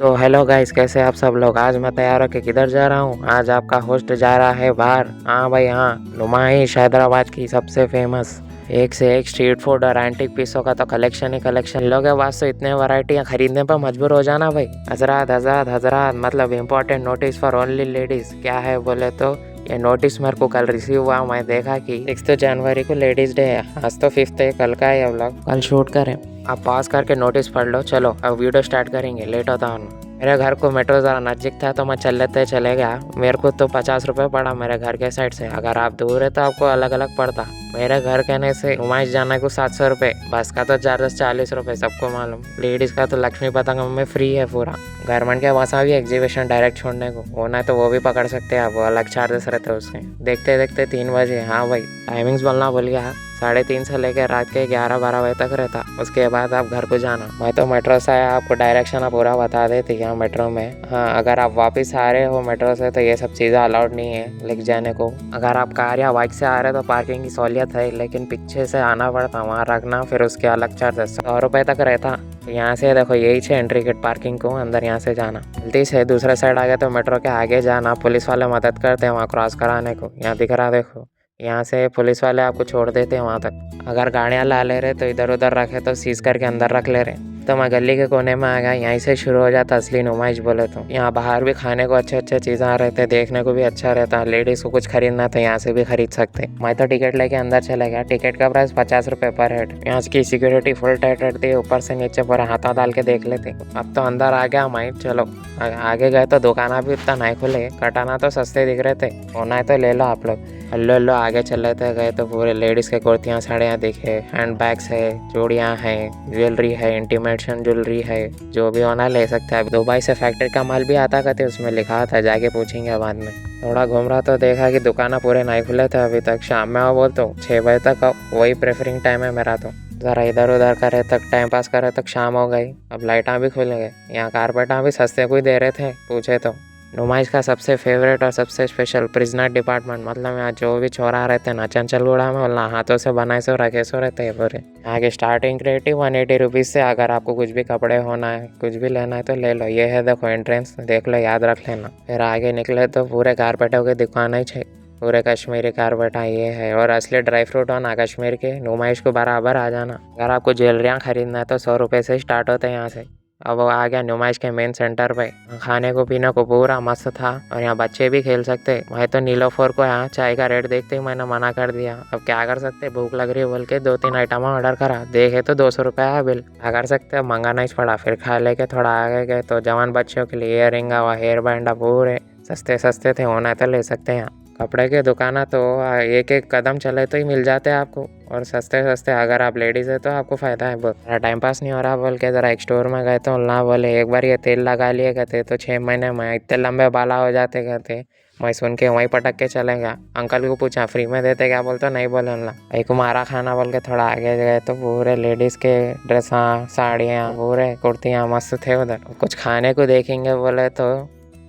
तो hello guys, कैसे आप सब लोग। आज मैं तैयार होकर किधर जा रहा हूँ। आज आपका होस्ट जा रहा है बाहर। हाँ भाई हाँ, नुमाइश हैदराबाद की सबसे फेमस। एक से एक स्ट्रीट फूड और एंटीक पीसों का तो कलेक्शन ही कलेक्शन। लोगों के पास तो इतने वैरायटियाँ खरीदने पर मजबूर हो जाना भाई। हजरात हजरात हजरात मतलब important notice for only ladies. क्या है बोले तो ये नोटिस मेरे को कल रिसीव हुआ। मैं देखा कि 6 जनवरी को लेडीज डे है। आज तो 5th है, कल का है व्लॉग, कल शूट करें। आप पास करके नोटिस पढ़ लो। चलो अब वीडियो स्टार्ट करेंगे, लेट होता हूँ। मेरे घर को मेट्रो ज़रा नज़दीक था तो मैं चले गया। मेरे को तो 50 रुपये पड़ा मेरे घर के साइड से। अगर आप दूर है तो आपको अलग अलग पड़ता। मेरे घर कहने से नुमाइश जाने को 700 रुपये। बस का तो चार्जेस 40 रुपये, सबको मालूम। लेडीज़ का तो लक्ष्मी पतंग में फ्री है पूरा। गवर्नमेंट के पास भी एग्जीबिशन डायरेक्ट छोड़ने को होना है तो वो भी पकड़ सकते हैं आप, वो अलग चार्जेस रहते हैं उसके। देखते देखते 3 बजे। हाँ भाई टाइमिंग्स बोलना भूल गया। 3:30 से लेकर रात के 11-12 बजे तक रहता। उसके बाद आप घर को जाना। मैं तो मेट्रो से आया, आपको डायरेक्शन पूरा बता देती यहाँ मेट्रो में। हाँ अगर आप वापस आ रहे हो मेट्रो से तो ये सब चीज़ें अलाउड नहीं है लेके जाने को। अगर आप कार या बाइक से आ रहे हो तो पार्किंग की सहूलियत है, लेकिन पीछे से आना पड़ता, वहाँ रखना, फिर उसके अलग चार्जेस 100 रुपये तक रहता। यहाँ से देखो यही है एंट्री गेट पार्किंग को, अंदर यहाँ से जाना। जल्दी से दूसरे साइड आ गए तो मेट्रो के आगे जाना। पुलिस वाले मदद करते हैं वहाँ क्रॉस कराने को। यहाँ दिख रहा देखो, यहाँ से पुलिस वाले आपको छोड़ देते हैं वहाँ तक। अगर गाड़ियाँ ला ले रहे तो इधर उधर रखे तो सीज करके अंदर रख ले रहे। तो मैं गली के कोने में आ गया। यहीं से शुरू हो जाता असली नुमाइश बोले तो। यहाँ बाहर भी खाने को अच्छे अच्छे चीज़ें रहते, देखने को भी अच्छा रहता। लेडीज़ को कुछ खरीदना तो यहाँ से भी खरीद सकते। मैं तो टिकट लेके अंदर चले गया। टिकट का प्राइस 50 रुपये पर हेड। यहाँ की सिक्योरिटी फुल टाइट रहती है, ऊपर से नीचे पूरा हाथा डाल के देख लेते। अब तो अंदर आ गया मैं। चलो आगे गए तो दुकाना भी उतना नहीं खुले। कटाना तो सस्ते दिख रहे थे, होना है तो ले लो आप लोग। हल्लो आगे चल रहे गए तो पूरे लेडीज़ के कुर्तियाँ साड़ियाँ दिखे, हैंड बैग्स है, चूड़ियाँ हैं, ज्वेलरी है, इंटीमेशन ज्वेलरी है। जो भी होना ले सकते हैं। दुबई से फैक्ट्री का माल भी आता कहते, उसमें लिखा था, जाके पूछेंगे बाद में। थोड़ा घूम रहा तो देखा कि दुकान पूरे नहीं खुले थे अभी तक। शाम में आओ बोल तो 6 बजे तक आओ, वही प्रेफरिंग टाइम है मेरा। तो ज़रा इधर उधर करे तक टाइम पास करे तक शाम हो गई। अब लाइटाँ भी खुल गए। यहाँ कारपेटाँ भी सस्ते को ही दे रहे थे पूछे तो। नुमाइश का सबसे फेवरेट और सबसे स्पेशल प्रिजनर डिपार्टमेंट। मतलब यहाँ जो भी चोरा रहते हैं ना चंचलगुड़ा में, बोलना हाथों से बनाए सो रखे सो रहते हैं पूरे। यहाँ की स्टार्टिंग रेट ही 180 रुपीज़ से। अगर आपको कुछ भी कपड़े होना है, कुछ भी लेना है तो ले लो। ये है देखो एंट्रेंस, देख लो, याद रख लेना। फिर आगे निकले तो पूरे कारपेटों की दुकान ही है। पूरे कश्मीरी कारपेटा ये है। और असली ड्राई फ्रूट हो ना कश्मीर के, नुमाइश को बराबर आ जाना। अगर आपको ज्वेलरियाँ खरीदना है तो 100 रुपये से स्टार्ट होते हैं यहाँ से। अब वो आ गया नुमाइश के मेन सेंटर पे। खाने को पीने को पूरा मस्त था और यहाँ बच्चे भी खेल सकते। मैं तो नीलोफर को यहाँ चाय का रेट देखते ही मैंने मना कर दिया। अब क्या कर सकते, भूख लग रही है बोल के 2-3 आइटम ऑर्डर करा। देखे तो 200 रुपये आया बिल। क्या कर सकते, मंगाना ही पड़ा। फिर खा लेके थोड़ा आगे गए तो जवान बच्चों के लिए इयररिंग व हेयर बैंड पूरे सस्ते सस्ते थे, होना तो ले सकते हैं। यहाँ कपड़े के दुकान तो एक एक कदम चले तो ही मिल जाते हैं आपको, और सस्ते सस्ते। अगर आप लेडीज़ है तो आपको फ़ायदा है बहुत। ज़रा टाइम पास नहीं हो रहा बोल के ज़रा एक स्टोर में गए तो ना बोले एक बार ये तेल लगा लिए कहते तो 6 महीने में इतने लंबे बाला हो जाते कहते। मैं सुन के वहीं पटक के चले गया। अंकल को पूछा फ्री में देते क्या, बोलते नहीं बोले ना। एक मारा खाना बोल के थोड़ा आगे गए तो पूरे लेडीज़ के ड्रेसा, साड़ियाँ, पूरे कुर्तियाँ मस्त थे उधर। कुछ खाने को देखेंगे बोले तो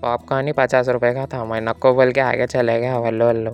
पॉपकॉर्न ही 50 रुपये का था। मैं नक्को बोल के आगे चले गया वल्लो वल्लो।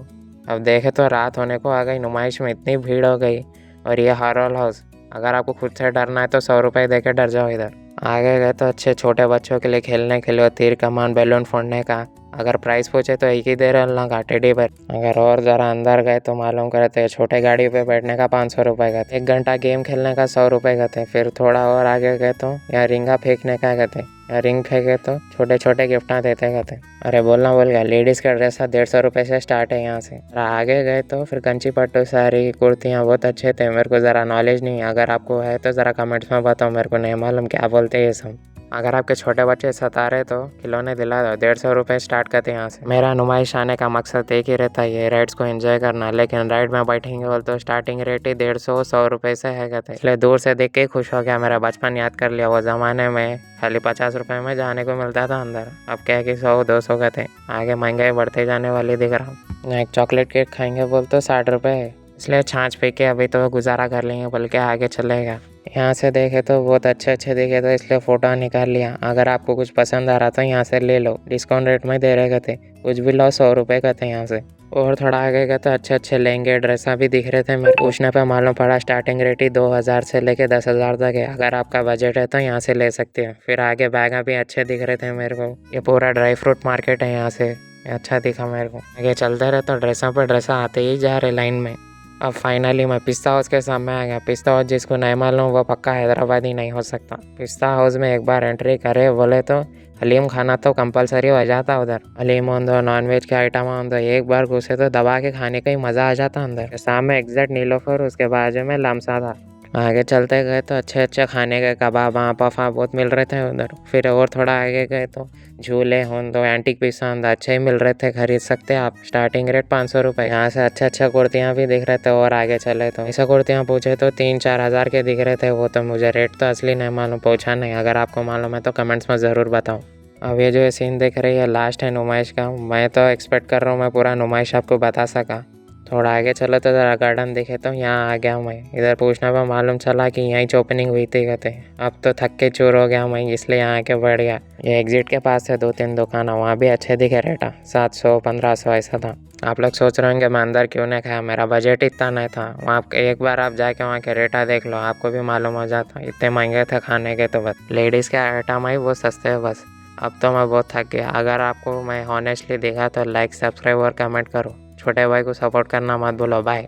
अब देखे तो रात होने को आ गई। नुमाइश में इतनी भीड़ हो गई। और ये हॉरर हाउस, अगर आपको खुद से डरना है तो 100 रुपये दे के डर जाओ इधर। आगे गए तो अच्छे छोटे बच्चों के लिए खेलने के लिए तीर कमान, बैलून फोड़ने का। अगर प्राइस पूछे तो एक ही दे रहे ना टेडी बेयर। अगर और ज़रा अंदर गए तो मालूम करते हैं छोटे गाड़ी पे बैठने का 500 रुपये का थे। 1 घंटा गेम खेलने का 100 रुपये का थे। फिर थोड़ा और आगे गए तो यहाँ रिंगा फेंकने का कहते। या रिंग फेंके तो छोटे छोटे गिफ्ट देते कहते। अरे बोलना बोल गया, लेडीज़ का ड्रेस 150 रुपये से स्टार्ट है यहाँ से। आगे गए तो फिर कंची पट्टू साड़ी कुर्तियाँ बहुत अच्छे थे। मेरे को ज़रा नॉलेज नहीं है, अगर आपको है तो ज़रा कमेंट्स में बताओ, मेरे को नहीं मालूम क्या बोलते हैं ये सब। अगर आपके छोटे बच्चे सता रहे तो खिलौने दिला दो। 150 रुपये स्टार्ट करते हैं यहाँ से। मेरा नुमाइश आने का मकसद एक ही रहता है, ये राइड्स को एंजॉय करना। लेकिन राइड में बैठेंगे बोल तो स्टार्टिंग रेट ही 150-100 रुपये से है कहते। इसलिए दूर से देख के खुश हो गया, मेरा बचपन याद कर लिया। वो ज़माने में खाली 50 रुपये में जाने को मिलता था अंदर। अब क्या है कि 100-200 कहते। आगे महंगाई बढ़ते जाने वाली दिख रहा हूँ। एक चॉकलेट केक खाएंगे बोल तो 60 रुपये है। इसलिए छाछ पी के अभी तो गुजारा कर लेंगे, बल्कि आगे चलेगा। यहाँ से देखे तो बहुत अच्छे दिखे तो इसलिए फ़ोटो निकाल लिया। अगर आपको कुछ पसंद आ रहा तो यहाँ से ले लो, डिस्काउंट रेट में दे रहे थे। कुछ भी लो 100 रुपये का थे यहाँ से। और थोड़ा आगे गए तो अच्छे लहंगे ड्रेसा भी दिख रहे थे। मेरे पूछने पे मालूम पड़ा स्टार्टिंग रेट ही 2000 से लेके 10,000 तक है। अगर आपका बजट है तो यहाँ से ले सकते हैं। फिर आगे बैग भी अच्छे दिख रहे थे मेरे को। ये पूरा ड्राई फ्रूट मार्केट है यहाँ से, अच्छा दिखा मेरे को। आगे चलते रहे तो ड्रेसा पे ड्रेसा आते ही जा रहे लाइन में। अब फाइनली मैं पिस्ता हाउस के सामने आ गया। पिस्ता हाउस जिसको नहीं मालूम वो पक्का हैदराबादी नहीं हो सकता। पिस्ता हाउस में एक बार एंट्री करे बोले तो हलीम खाना तो कंपलसरी हो जाता उधर। हलीम हो दो, नॉनवेज के आइटम हो दो, एक बार घुसे तो दबा के खाने का ही मज़ा आ जाता अंदर। सामने एग्जैक्ट नीलोफर, उसके बाजू में लमसा था। आगे चलते गए तो अच्छे खाने के कबाब पफा बहुत मिल रहे थे उधर। फिर और थोड़ा आगे गए तो झूले हों दो, एंटीक पीस हों दो, अच्छे ही मिल रहे थे, खरीद सकते आप। स्टार्टिंग रेट 500 रुपये। यहाँ से अच्छे कुर्तियाँ भी दिख रहे थे। और आगे चले तो ऐसा कुर्तियाँ पूछे तो 3-4 हज़ार के दिख रहे थे। वो तो मुझे रेट तो असली नहीं मालूम, पूछा नहीं। अगर आपको मालूम है तो कमेंट्स में ज़रूर बताओ। अब ये जो सीन देख रही है लास्ट है नुमाइश का। मैं तो एक्सपेक्ट कर रहा हूँ मैं पूरा नुमाइश आपको बता सका। थोड़ा आगे चलो तो ज़रा गार्डन दिखे तो यहाँ आ गया मैं। इधर पूछने पर मालूम चला कि यहीं से ओपनिंग हुई थी कहते। अब तो थक के चूर हो गया मैं, इसलिए यहाँ आके बैठ गया। ये एग्जिट के पास है 2-3 दुकान, वहाँ भी अच्छे दिखे रेटा, 700-1500 ऐसा था। आप लोग सोच रहे होंगे मैं अंदर क्यों नहीं खाया, मेरा बजट इतना नहीं था। वहाँ एक बार आप जाके वहाँ के रेटा देख लो, आपको भी मालूम हो जाता इतने महंगे थे खाने के। तो बस लेडीज़ के आइटम आई वो सस्ते है बस। अब तो मैं बहुत थक गया। अगर आपको मैं हॉनेस्टली देखा तो लाइक, सब्सक्राइब और कमेंट करो। छोटे भाई को सपोर्ट करना मत भूलो। बाय।